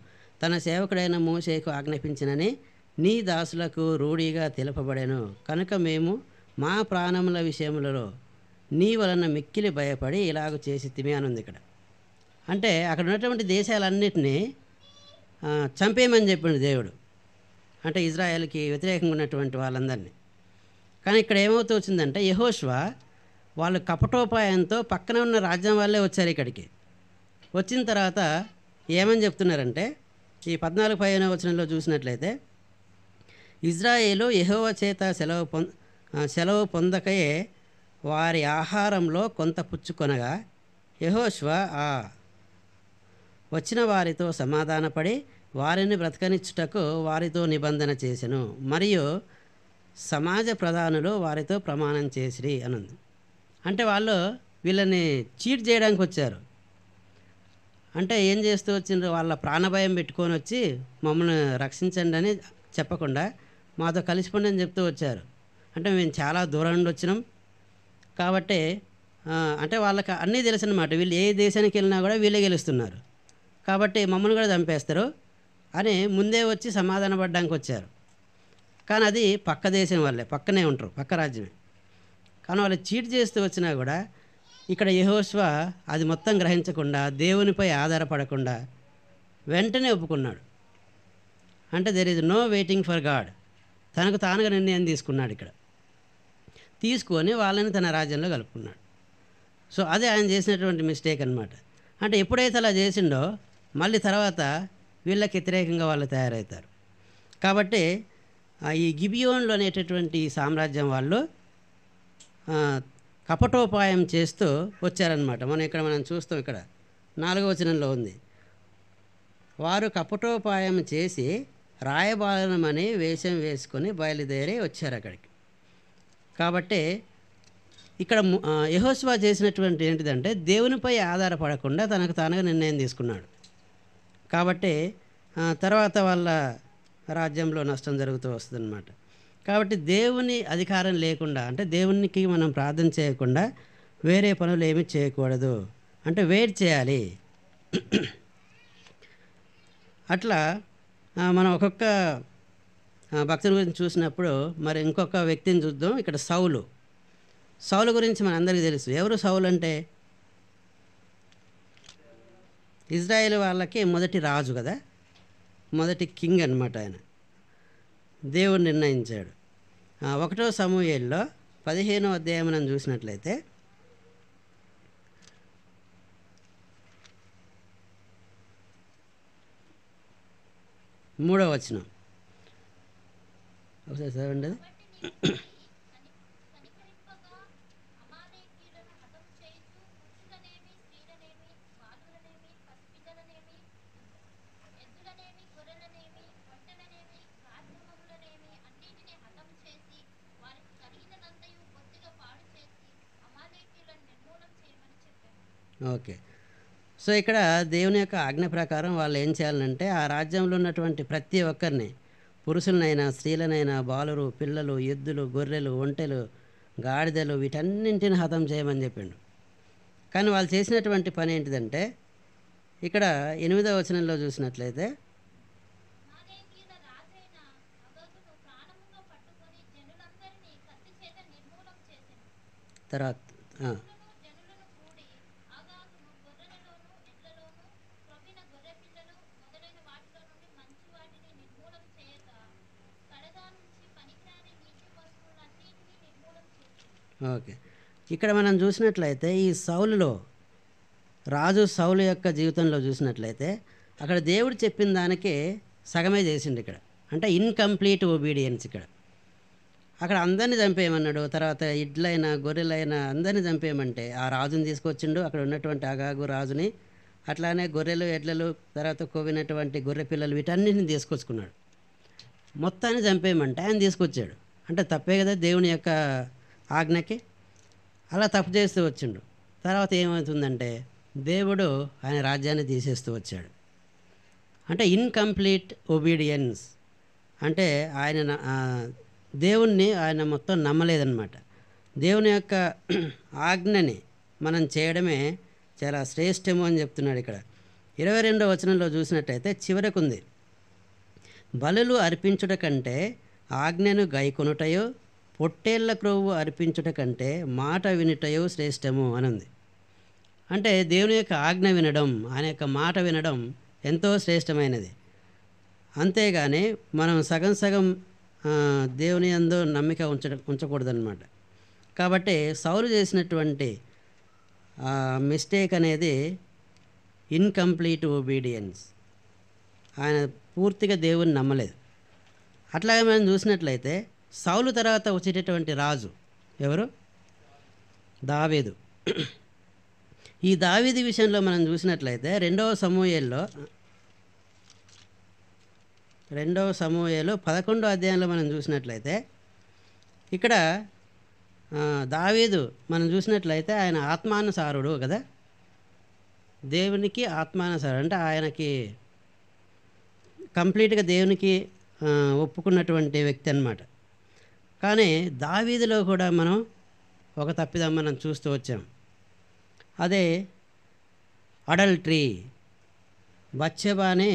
తన సేవకుడైన మోషేకు ఆజ్ఞాపించినని నీ దాసులకు రూఢిగా తెలుపబడెను. కనుక మేము మా ప్రాణముల విషయములలో నీ వలన మిక్కిలి భయపడి ఇలాగ చేసితిమి అని ఉంది ఇక్కడ. అంటే అక్కడ ఉన్నటువంటి దేశాలన్నిటినీ చంపేయమని చెప్పిండు దేవుడు, అంటే ఇజ్రాయెల్కి వ్యతిరేకంగా ఉన్నటువంటి వాళ్ళందరినీ. కానీ ఇక్కడ ఏమవుతూ వచ్చిందంటే, యెహోషువ వాళ్ళు కపటోపాయంతో పక్కన ఉన్న రాజ్యం వాళ్ళే వచ్చారు ఇక్కడికి. వచ్చిన తర్వాత ఏమని చెప్తున్నారంటే, ఈ 14-15వ వచనంలో చూసినట్లయితే, ఇజ్రాయేలు యెహోవా చేత సెలవు పొందకయే వారి ఆహారంలో కొంత పుచ్చుకొనగా, యెహోషువ వచ్చిన వారితో సమాధానపడి వారిని బ్రతకనిచ్చుటకు వారితో నిబంధన చేసెను, మరియు సమాజ ప్రధానులు వారితో ప్రమాణం చేసిరి అని ఉంది. అంటే వాళ్ళు వీళ్ళని చీట్ చేయడానికి వచ్చారు. అంటే ఏం చేస్తూ వచ్చిండ్రు, వాళ్ళ ప్రాణభయం పెట్టుకొని వచ్చి మమ్మల్ని రక్షించండి అని చెప్పకుండా మాతో కలిసిపోండి అని చెప్తూ వచ్చారు. అంటే మేము చాలా దూరం నుండి వచ్చినాం కాబట్టి అంటే వాళ్ళకి అన్నీ తెలుసు అన్నమాట. వీళ్ళు ఏ దేశానికి వెళ్ళినా కూడా వీళ్ళే గెలుస్తున్నారు కాబట్టి మమ్మల్ని కూడా చంపేస్తారు అని ముందే వచ్చి సమాధాన పడడానికి వచ్చారు. కానీ అది పక్క దేశం వాళ్ళే, పక్కనే ఉంటారు, పక్క రాజ్యమే. కానీ వాళ్ళు చీట్ చేస్తూ వచ్చినా కూడా ఇక్కడ యెహోషువ అది మొత్తం గ్రహించకుండా దేవునిపై ఆధారపడకుండా వెంటనే ఒప్పుకున్నాడు. అంటే there is no waiting for God. తనకు తానుగా నిర్ణయం తీసుకున్నాడు. ఇక్కడ తీసుకొని వాళ్ళని తన రాజ్యంలో కలుపుకున్నాడు. సో అదే ఆయన చేసినటువంటి మిస్టేక్ అనమాట. అంటే ఎప్పుడైతే అలా చేసిండో మళ్ళీ తర్వాత వీళ్ళకి వ్యతిరేకంగా వాళ్ళు తయారవుతారు. కాబట్టి ఈ గిబియోన్లు అనేటటువంటి సామ్రాజ్యం వాళ్ళు కపటోపాయం చేస్తూ వచ్చారనమాట. మనం చూస్తాం, ఇక్కడ 4వ వచనంలో ఉంది, వారు కపటోపాయం చేసి రాయబారమని వేషం వేసుకొని బయలుదేరి వచ్చారు అక్కడికి. కాబట్టి ఇక్కడ యెహోషువ చేసినటువంటి ఏంటిదంటే దేవునిపై ఆధారపడకుండా తనకు తానుగా నిర్ణయం తీసుకున్నాడు. కాబట్టి తర్వాత వాళ్ళ రాజ్యంలో నష్టం జరుగుతూ వస్తుందన్నమాట. కాబట్టి దేవుని అధికారం లేకుండా, అంటే దేవునికి మనం ప్రార్థన చేయకుండా వేరే పనులు ఏమీ చేయకూడదు, అంటే వెయిట్ చేయాలి. అట్లా మనం ఒక్కొక్క భక్తుల గురించి చూసినప్పుడు మరి ఇంకొక వ్యక్తిని చూద్దాం. ఇక్కడ సౌలు గురించి మన అందరికీ తెలుసు. ఎవరు సౌలు అంటే ఇజ్రాయేల్ వాళ్ళకి మొదటి రాజు కదా, మొదటి కింగ్ అనమాట. ఆయన దేవుడు నిర్ణయించాడు. 1వ సమూయేలులో 15వ అధ్యాయం మనం చూసినట్లయితే 3వ వచనం ఒకసారి చదవండి. ఓకే. సో ఇక్కడ దేవుని యొక్క ఆజ్ఞ ప్రకారం వాళ్ళు ఏం చేయాలంటే ఆ రాజ్యంలో ఉన్నటువంటి ప్రతి ఒక్కరిని, పురుషులనైనా స్త్రీలనైనా, బాలురు, పిల్లలు, ఎద్దులు, గొర్రెలు, ఒంటెలు, గాడిదలు, వీటన్నింటిని హతం చేయమని చెప్పిండు. కానీ వాళ్ళు చేసినటువంటి పని ఏంటిదంటే ఇక్కడ 8వ వచనంలో చూసినట్లయితే తర్వాత ఓకే. ఇక్కడ మనం చూసినట్లయితే ఈ రాజు సౌలు యొక్క జీవితంలో చూసినట్లయితే అక్కడ దేవుడు చెప్పిన దానికే సగమే చేసిండు. ఇక్కడ అంటే ఇన్కంప్లీట్ ఒబీడియన్స్. అక్కడ అందరినీ చంపేయమన్నాడు. తర్వాత ఇడ్లైనా గొర్రెలైనా అందరినీ చంపేయమంటే ఆ రాజుని తీసుకొచ్చిండు, అక్కడ ఉన్నటువంటి అగాగు రాజుని, అట్లానే గొర్రెలు, ఎడ్లలు, తర్వాత కొవ్వినటువంటి గొర్రె పిల్లలు, వీటన్నిటిని తీసుకొచ్చుకున్నాడు. మొత్తాన్ని చంపేయమంటే ఆయన తీసుకొచ్చాడు. అంటే తప్పే కదా దేవుని యొక్క ఆజ్ఞకి. అలా తప్పు చేస్తూ వచ్చిండు. తర్వాత ఏమవుతుందంటే దేవుడు ఆయన రాజ్యాన్ని తీసేస్తూ వచ్చాడు. అంటే ఇన్కంప్లీట్ ఒబీడియన్స్. అంటే ఆయన దేవుణ్ణి ఆయన మొత్తం నమ్మలేదన్నమాట. దేవుని యొక్క ఆజ్ఞని మనం చేయడమే చాలా శ్రేష్టము అని చెప్తున్నాడు. ఇక్కడ 22వ వచనంలో చూసినట్టయితే చివరకుంది, బలులు అర్పించుట కంటే ఆజ్ఞను గైకొనుటయో, పొట్టేళ్ల క్రొవ్వు అర్పించుట కంటే మాట వినుటయో శ్రేష్టము అనుంది. అంటే దేవుని యొక్క ఆజ్ఞ వినడం, ఆయన యొక్క మాట వినడం ఎంతో శ్రేష్టమైనది. అంతేగాని మనం సగం సగం దేవుని యందు నమ్మిక ఉంచకూడదన్నమాట. కాబట్టి సౌలు చేసినటువంటి మిస్టేక్ అనేది ఇన్కంప్లీట్ ఒబీడియన్స్. ఆయన పూర్తిగా దేవుని నమ్మలేదు. అట్లాగే మనం చూసినట్లయితే సౌలు తర్వాత వచ్చేటటువంటి రాజు ఎవరు? దావీదు. ఈ దావీదు విషయంలో మనం చూసినట్లయితే 2వ సమూయేలులో రెండవ సమూయేలు 11వ అధ్యాయంలో మనం చూసినట్లయితే ఇక్కడ దావీదు మనం చూసినట్లయితే ఆయన ఆత్మానుసారుడు కదా, దేవునికి ఆత్మానుసారుడు అంటే ఆయనకి కంప్లీట్గా దేవునికి ఒప్పుకున్నటువంటి వ్యక్తి అన్నమాట. కానీ దావీదులో కూడా మనం ఒక తప్పిదం మనం చూస్తూ వచ్చాం. అదే అడల్టరీ, బత్షెబాని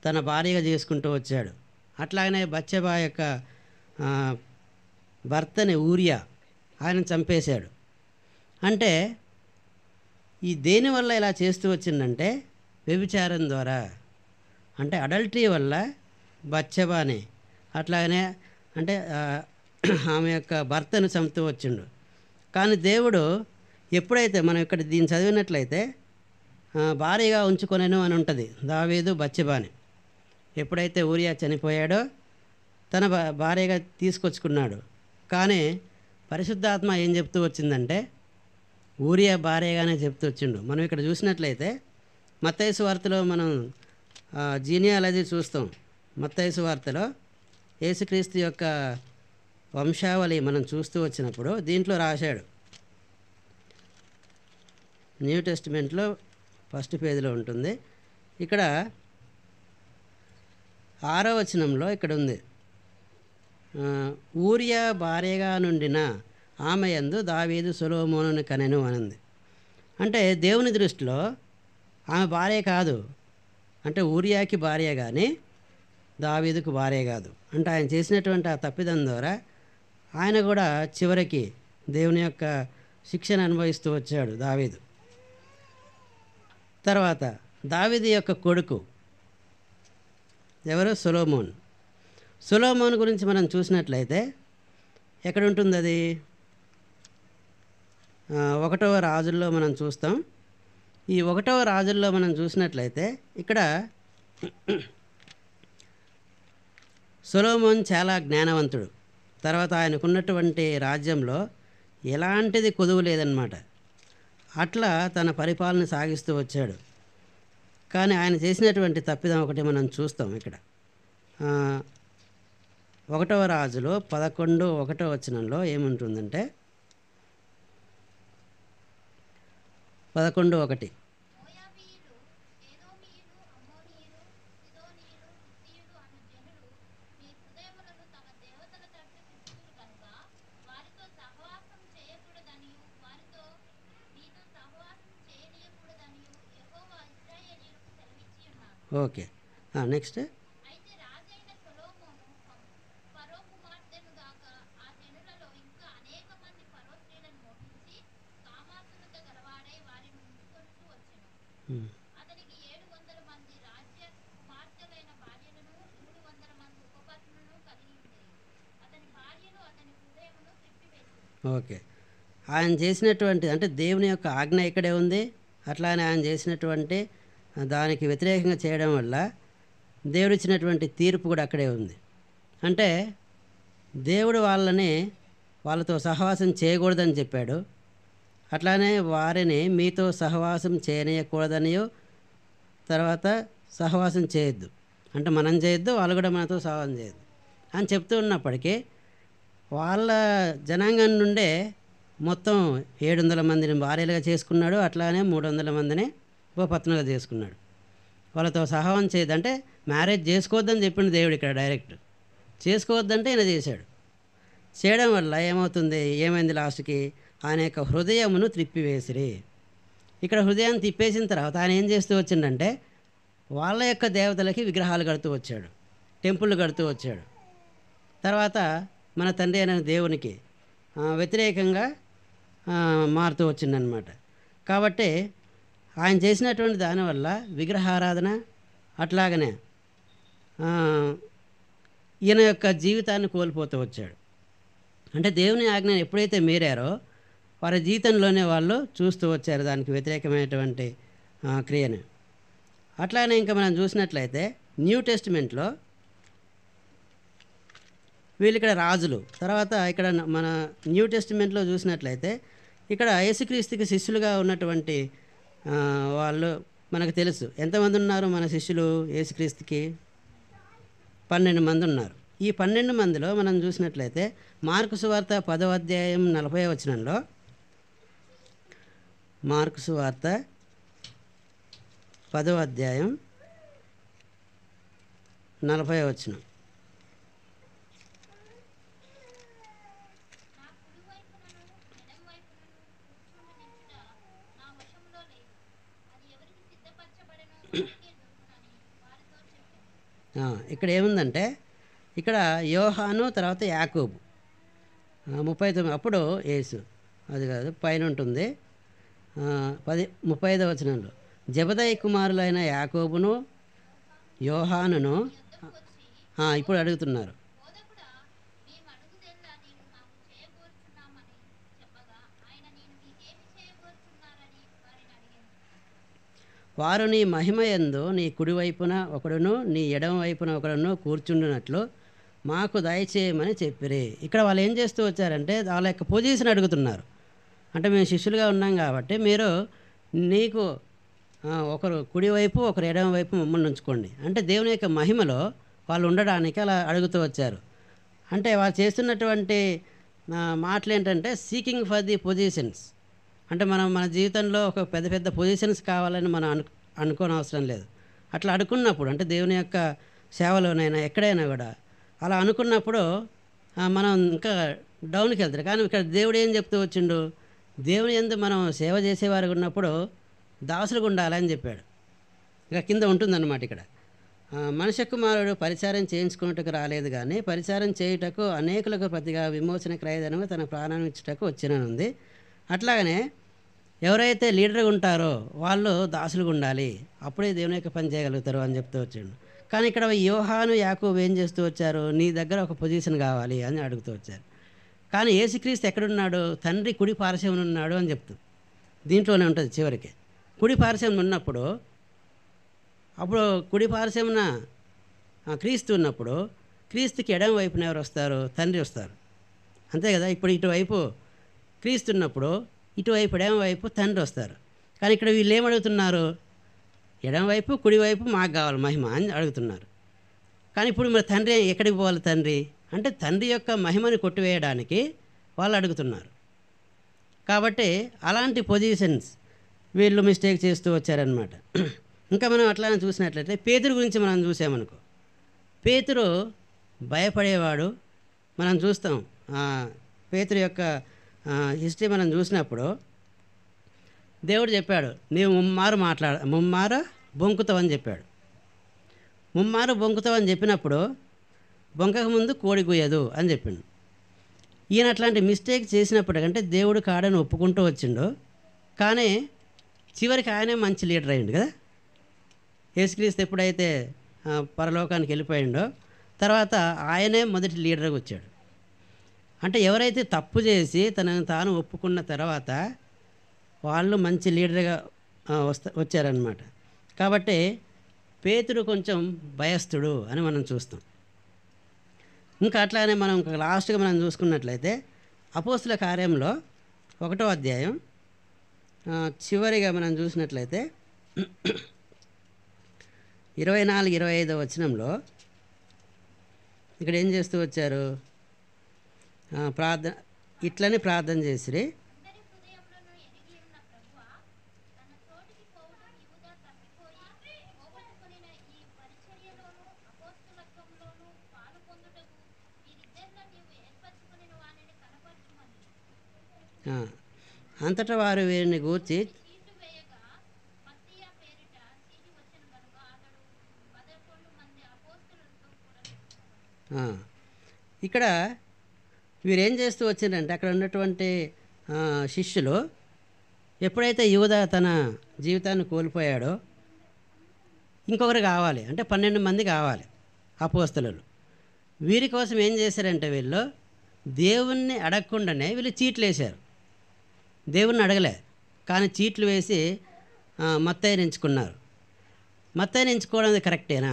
తన భార్యగా చేసుకుంటూ వచ్చాడు. అట్లాగనే బత్షెబా యొక్క భర్తని ఊరియా ఆయన చంపేశాడు. అంటే ఈ దేనివల్ల ఇలా చేస్తూ వచ్చిందంటే వ్యభిచారం ద్వారా, అంటే అడల్టరీ వల్ల బత్షెబాని అట్లాగనే అంటే ఆమె యొక్క భర్తను చంపుతూ వచ్చిండు. కానీ దేవుడు ఎప్పుడైతే మనం ఇక్కడ దీన్ని చదివినట్లయితే భార్యగా ఉంచుకొనెను అని ఉంటుంది దావీదు బత్షెబాని. ఎప్పుడైతే ఊరియా చనిపోయాడో తన భార్యగా తీసుకొచ్చుకున్నాడు. కానీ పరిశుద్ధాత్మ ఏం చెప్తూ వచ్చిందంటే ఊరియా భార్యగానే చెప్తూ వచ్చిండు. మనం ఇక్కడ చూసినట్లయితే మత్తయి సువార్తలో మనం జీనియాలజీ చూస్తాం. మత్తయి సువార్తలో యేసుక్రీస్తు యొక్క వంశావళి మనం చూస్తూ వచ్చినప్పుడు దీంట్లో రాశాడు. న్యూ టెస్టిమెంట్లో ఫస్ట్ పేజీలో ఉంటుంది. ఇక్కడ 6వ వచనంలో ఇక్కడ ఉంది, ఊరియా భార్యగా నుండిన ఆమె యందు దావీదు సొలొమోనుని కనెను అనింది. అంటే దేవుని దృష్టిలో ఆమె భార్య కాదు, అంటే ఊరియాకి భార్య కానీ దావీదుకు భార్య కాదు. అంటే ఆయన చేసినటువంటి ఆ తప్పిదం ద్వారా ఆయన కూడా చివరికి దేవుని యొక్క శిక్షను అనుభవిస్తూ వచ్చాడు దావీదు. తర్వాత దావీదు యొక్క కొడుకు ఎవరు? సొలొమోన్. సొలొమోన్ గురించి మనం చూసినట్లయితే ఎక్కడ ఉంటుంది అది? 1వ రాజుల్లో మనం చూస్తాం. ఈ 1వ రాజుల్లో మనం చూసినట్లయితే ఇక్కడ సొలొమోన్ చాలా జ్ఞానవంతుడు. తర్వాత ఆయనకున్నటువంటి రాజ్యంలో ఎలాంటిది కొదువు లేదన్నమాట. అట్లా తన పరిపాలన సాగిస్తూ వచ్చాడు. కానీ ఆయన చేసినటువంటి తప్పిదం ఒకటి మనం చూస్తాం ఇక్కడ. 1వ రాజులో 11:1 వచనంలో ఏముంటుందంటే 11:1 ఓకే. Next okay. ఆయన చేసినటువంటి అంటే దేవుని యొక్క ఆజ్ఞ ఇక్కడే ఉంది. అట్లానే ఆయన చేసినటువంటి దానికి వ్యతిరేకంగా చేయడం వల్ల దేవుడు ఇచ్చినటువంటి తీర్పు కూడా అక్కడే ఉంది. అంటే దేవుడు వాళ్ళతో సహవాసం చేయకూడదని చెప్పాడు. అట్లానే వారిని మీతో సహవాసం చేయనీయకూడదనియో, తర్వాత సహవాసం చేయొద్దు అంటే మనం చేయొద్దు, వాళ్ళు కూడా మనతో సహవాసం చేయొద్దు అని చెప్తూ ఉన్నప్పటికీ వాళ్ళ జనాంగం నుండే మొత్తం 700 మందిని భార్యలుగా చేసుకున్నాడు. అట్లానే 300 మందిని ఉపపత్నులుగా చేసుకున్నాడు. వాళ్ళతో సహవాసం చేయొద్దంటే మ్యారేజ్ చేసుకోవద్దని చెప్పిండు దేవుడు ఇక్కడ డైరెక్ట్. చేసుకోవద్దంటే ఈయన చేశాడు. చేయడం వల్ల ఏమైంది లాస్ట్కి? ఆయన యొక్క హృదయమును త్రిప్పివేసిరి. ఇక్కడ హృదయాన్ని తిప్పేసిన తర్వాత ఆయన ఏం చేస్తూ వచ్చిండంటే వాళ్ళ యొక్క దేవతలకి విగ్రహాలు కడుతూ వచ్చాడు, టెంపుల్ కడుతూ వచ్చాడు. తర్వాత మన తండ్రి అయిన దేవునికి వ్యతిరేకంగా మారుతూ వచ్చిందనమాట. కాబట్టి ఆయన చేసినటువంటి దానివల్ల విగ్రహారాధన అట్లాగనే ఈయన యొక్క జీవితాన్ని కోల్పోతూ వచ్చాడు. అంటే దేవుని ఆజ్ఞను ఎప్పుడైతే మీరారో వారి జీవితంలోనే వాళ్ళు చూస్తూ వచ్చారు దానికి వ్యతిరేకమైనటువంటి క్రియను. అట్లానే ఇంకా మనం చూసినట్లయితే న్యూ టెస్టిమెంట్లో వీళ్ళు ఇక్కడ రాజులు. తర్వాత ఇక్కడ మన న్యూ టెస్టిమెంట్లో చూసినట్లయితే ఇక్కడ యేసుక్రీస్తుకి శిష్యులుగా ఉన్నటువంటి వాళ్ళు మనకు తెలుసు. ఎంతమంది ఉన్నారు మన శిష్యులు యేసుక్రీస్తుకి? 12 మంది ఉన్నారు. ఈ 12 మందిలో మనం చూసినట్లయితే మార్కు సువార్త 10వ అధ్యాయం 40వ వచనంలో, మార్కు సువార్త 10వ అధ్యాయం 40వ వచనం. ఇక్కడ ఏముందంటే, ఇక్కడ యోహాను తర్వాత యాకోబు 39 అప్పుడు యేసు, అది కాదు పైన ఉంటుంది 35వ వచనంలో, జెబెదయి కుమారులైన యాకోబును యోహానును ఇప్పుడు అడుగుతున్నారు. వారు నీ మహిమయందు నీ కుడివైపున ఒకడును నీ ఎడమ వైపున ఒకడును కూర్చుండునట్లు మాకు దయచేయమని చెప్పిరి. ఇక్కడ వాళ్ళు ఏం చేస్తూ వచ్చారంటే వాళ్ళ యొక్క పొజిషన్ అడుగుతున్నారు. అంటే మేము శిష్యులుగా ఉన్నాం కాబట్టి మీరు నీకు ఒకరు కుడివైపు ఒకరు ఎడమ వైపు మమ్మల్ని ఉంచుకోండి అంటే దేవుని యొక్క మహిమలో వాళ్ళు ఉండడానికి అలా అడుగుతూ వచ్చారు. అంటే వాళ్ళు చేస్తున్నటువంటి మాటలు ఏంటంటే సీకింగ్ ఫర్ ది పొజిషన్స్. అంటే మనం మన జీవితంలో ఒక పెద్ద పెద్ద పొజిషన్స్ కావాలని మనం అనుకోని అవసరం లేదు. అట్లా అనుకున్నప్పుడు అంటే దేవుని యొక్క సేవలోనైనా ఎక్కడైనా కూడా అలా అనుకున్నప్పుడు మనం ఇంకా డౌన్కి వెళ్తారు. కానీ ఇక్కడ దేవుడు ఏం చెప్తూ వచ్చిండు, దేవుని యందు మనం సేవ చేసేవారు ఉన్నప్పుడు దాసులుగా ఉండాలని చెప్పాడు. ఇక కింద ఉంటుందన్నమాట ఇక్కడ, మనుష్య కుమారుడు పరిచారం చేయించుకున్నట్టుకు రాలేదు కానీ పరిచారం చేయుటకు అనేకులకు ప్రతిగా విమోచన క్రయధనము తన ప్రాణాన్ని ఇచ్చుటకు వచ్చిననుంది. అట్లాగనే ఎవరైతే లీడర్గా ఉంటారో వాళ్ళు దాసులుగా ఉండాలి, అప్పుడే దేవుని యొక్క పని చేయగలుగుతారు అని చెప్తూ వచ్చాడు. కానీ ఇక్కడ యోహాను యాకోబు ఏం చేస్తూ వచ్చారు, నీ దగ్గర ఒక పొజిషన్ కావాలి అని అడుగుతూ వచ్చారు. కానీ యేసుక్రీస్తు ఎక్కడున్నాడు, తండ్రి కుడి పార్శ్వమున ఉన్నాడు అని చెప్తూ దీంట్లోనే ఉంటుంది చివరికి. కుడి పార్శ్వమున ఉన్నప్పుడు అప్పుడు కుడి పార్శ్వమున క్రీస్తు ఉన్నప్పుడు క్రీస్తుకి ఎడమ వైపున ఎవరు వస్తారు, తండ్రి వస్తారు, అంతే కదా. ఇప్పుడు ఇటువైపు క్రీస్తు ఉన్నప్పుడు ఇటువైపు ఎడమ వైపు తండ్రి వస్తారు. కానీ ఇక్కడ వీళ్ళు ఏమడుగుతున్నారు, ఎడమవైపు కుడివైపు మాకు కావాలి మహిమ అని అడుగుతున్నారు. కానీ ఇప్పుడు మరి తండ్రి ఎక్కడికి పోవాలి, తండ్రి అంటే తండ్రి యొక్క మహిమని కొట్టివేయడానికి వాళ్ళు అడుగుతున్నారు. కాబట్టి అలాంటి పొజిషన్స్ వీళ్ళు మిస్టేక్ చేస్తూ వచ్చారనమాట. ఇంకా మనం అట్లానే చూసినట్లయితే పేతురు గురించి మనం చూసామనుకో, పేతురు భయపడేవాడు. మనం చూస్తాం పేతురు యొక్క హిస్టరీ మనం చూసినప్పుడు దేవుడు చెప్పాడు, నీవు ముమ్మారు బొంకుతావని చెప్పాడు. ముమ్మారు బొంకుతావని చెప్పినప్పుడు బొంకక ముందు కోడి గుయ్యదు అని చెప్పిండు. ఈయన అట్లాంటి మిస్టేక్ చేసినప్పుడు అంటే దేవుడు కాడని ఒప్పుకుంటూ వచ్చిండు. కానీ చివరికి ఆయనే మంచి లీడర్ అయ్యిండు కదా. యేసుక్రీస్తు ఎప్పుడైతే పరలోకానికి వెళ్ళిపోయిండో తర్వాత ఆయనే మొదటి లీడర్గా వచ్చాడు. అంటే ఎవరైతే తప్పు చేసి తనను తాను ఒప్పుకున్న తర్వాత వాళ్ళు మంచి లీడర్గా వచ్చారనమాట. కాబట్టి పేతురు కొంచెం భయస్థుడు అని మనం చూస్తాం. ఇంకా అట్లానే మనం లాస్ట్గా మనం చూసుకున్నట్లయితే అపోస్తుల కార్యంలో 1వ అధ్యాయం చివరిగా మనం చూసినట్లయితే 24-25 వచనంలో ఇక్కడ ఏం చేస్తూ వచ్చారు, ఇట్లని ప్రార్థన చేసిరి. అంతటా వారు వీరిని గూర్చి ఇక్కడ వీరేం చేస్తూ వచ్చిందంటే అక్కడ ఉన్నటువంటి శిష్యులు ఎప్పుడైతే యూదా తన జీవితాన్ని కోల్పోయాడో ఇంకొకరు కావాలి అంటే 12 మంది కావాలి అపోస్తలులు. వీరి కోసం ఏం చేశారంటే వీళ్ళు దేవుణ్ణి అడగకుండానే వీళ్ళు చీట్లు వేశారు. దేవుణ్ణి అడగలే కానీ చీట్లు వేసి మత్తయిని ఎంచుకున్నారు. మత్తయిని ఎంచుకోవడం కరెక్టేనా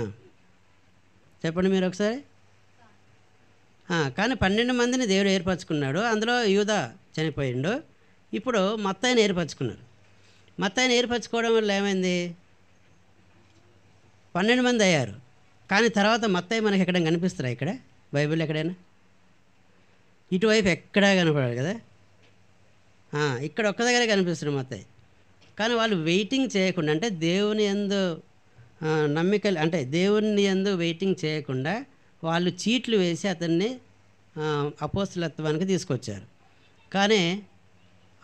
చెప్పండి మీరు ఒకసారి. కానీ 12 మందిని దేవుడు ఏర్పరచుకున్నాడు, అందులో యూదా చనిపోయిండు. ఇప్పుడు మత్తయిని ఏర్పరచుకున్నారు. మత్తయిని ఏర్పరచుకోవడం వల్ల ఏమైంది, 12 మంది అయ్యారు. కానీ తర్వాత మత్తయి మనకి ఎక్కడైనా కనిపిస్తారా ఇక్కడ బైబిల్ ఎక్కడైనా? ఇటువైపు ఎక్కడా కనపడాడు కదా. ఇక్కడ ఒక్క దగ్గరే కనిపిస్తుంది మత్తయి. కానీ వాళ్ళు వెయిటింగ్ చేయకుండా, అంటే దేవుని యందు నమ్మికలు, అంటే దేవుని యందు వెయిటింగ్ చేయకుండా వాళ్ళు చీట్లు వేసి అతన్ని అపోస్తులత్వానికి తీసుకొచ్చారు. కానీ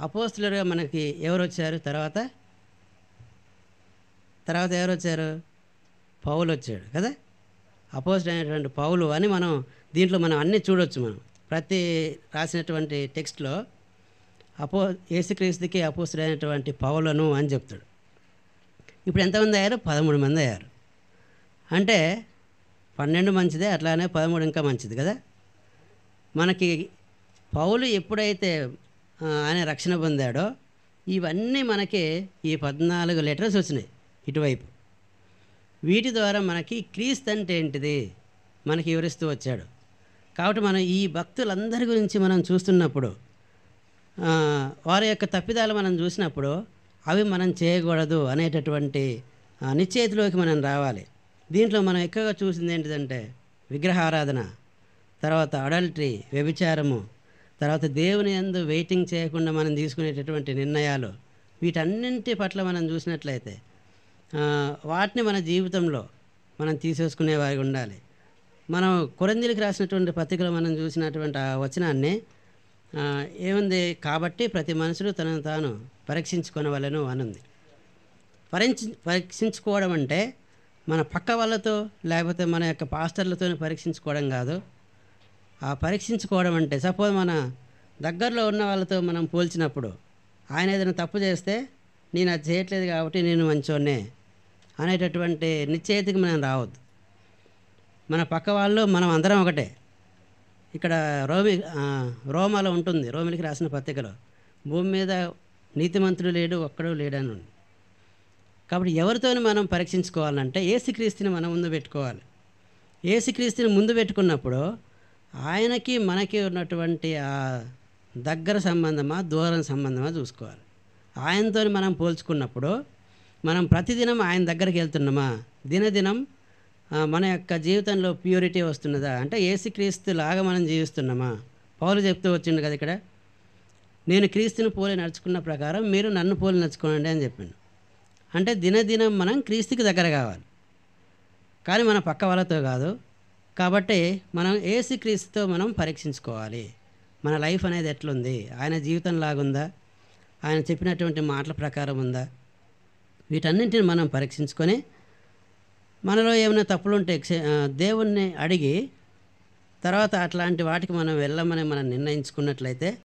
అపోస్తులుగా మనకి ఎవరు వచ్చారు? తర్వాత ఎవరు వచ్చారు? పౌలు వచ్చాడు కదా. అపోజిట్ అయినటువంటి పౌలు అని మనం దీంట్లో మనం అన్నీ చూడొచ్చు. మనం ప్రతి రాసినటువంటి టెక్స్ట్లో యేసుక్రీస్తుకి అపోజిట్ అయినటువంటి పౌలను అని చెప్తాడు. ఇప్పుడు ఎంతమంది అయ్యారు? 13 మంది అయ్యారు. అంటే 12 మంచిదే, అట్లానే 13 ఇంకా మంచిది కదా. మనకి పౌలు ఎప్పుడైతే ఆయన రక్షణ పొందాడో ఇవన్నీ మనకి ఈ 14 లెటర్స్ వచ్చినాయి ఇటువైపు. వీటి ద్వారా మనకి క్రీస్తు అంటే ఏంటిది మనకి వివరిస్తూ వచ్చాడు. కాబట్టి మనం ఈ భక్తులందరి గురించి మనం చూస్తున్నప్పుడు, వారి యొక్క తప్పిదాలు మనం చూసినప్పుడు అవి మనం చేయకూడదు అనేటటువంటి నిశ్చయితలోకి మనం రావాలి. దీంట్లో మనం ఎక్కువగా చూసింది ఏంటిదంటే విగ్రహారాధన, తర్వాత అడల్టరీ, వ్యభిచారము, తర్వాత దేవుని యందు వెయిటింగ్ చేయకుండా మనం తీసుకునేటటువంటి నిర్ణయాలు, వీటన్నింటి పట్ల మనం చూసినట్లయితే వాటిని మన జీవితంలో మనం తీసేసుకునే వారికి ఉండాలి. మనం కొరింథీయులకు రాసినటువంటి పత్రికలో మనం చూసినటువంటి ఆ వచనాన్ని ఏముంది? కాబట్టి ప్రతి మనుషుడు తనను తాను పరీక్షించుకొనవలెను అనుంది. పరీక్షించుకోవడం అంటే మన పక్క వాళ్ళతో లేకపోతే మన యొక్క పాస్టర్లతో పరీక్షించుకోవడం కాదు. ఆ పరీక్షించుకోవడం అంటే సపోజ్ మన దగ్గరలో ఉన్న వాళ్ళతో మనం పోల్చినప్పుడు ఆయన ఏదైనా తప్పు చేస్తే నేను అది చేయట్లేదు కాబట్టి నేను మంచోన్నే అనేటటువంటి నిశ్చయితకి మనం రావద్దు. మన పక్క వాళ్ళు మనం అందరం ఒకటే. ఇక్కడ రోమాలో ఉంటుంది, రోమిలికి రాసిన పత్రికలో, భూమి మీద నీతిమంతుడు లేడు, ఒక్కడు లేడని ఉంది. కాబట్టి ఎవరితోని మనం పరీక్షించుకోవాలంటే యేసుక్రీస్తుని మనం ముందు పెట్టుకోవాలి. యేసుక్రీస్తుని ముందు పెట్టుకున్నప్పుడు ఆయనకి మనకి ఉన్నటువంటి ఆ దగ్గర సంబంధమా దూరం సంబంధమా చూసుకోవాలి. ఆయనతో మనం పోల్చుకున్నప్పుడు మనం ప్రతిదినం ఆయన దగ్గరికి వెళ్తున్నామా, దినదినం మన యొక్క జీవితంలో ప్యూరిటీ వస్తున్నదా, అంటే యేసుక్రీస్తు లాగా మనం జీవిస్తున్నామా? పౌలు చెప్తూ వచ్చిండు కదా ఇక్కడ, నేను క్రీస్తుని పోలి నడుచుకున్న ప్రకారం మీరు నన్ను పోలి నడుచుకోండి అని చెప్పిండు. అంటే దినదినం మనం క్రీస్తుకి దగ్గర కావాలి, కానీ మన పక్క వాళ్ళతో కాదు. కాబట్టి మనం యేసుక్రీస్తుతో మనం పరీక్షించుకోవాలి. మన లైఫ్ అనేది ఎట్లుంది, ఆయన జీవితం లాగుందా, ఆయన చెప్పినటువంటి మాటల ప్రకారం ఉందా, వీటన్నింటిని మనం పరీక్షించుకొని మనలో ఏమైనా తప్పులుంటే దేవుణ్ణి అడిగి తర్వాత అట్లాంటి వాటికి మనం వెళ్ళమని మనం నిర్ణయించుకున్నట్లయితే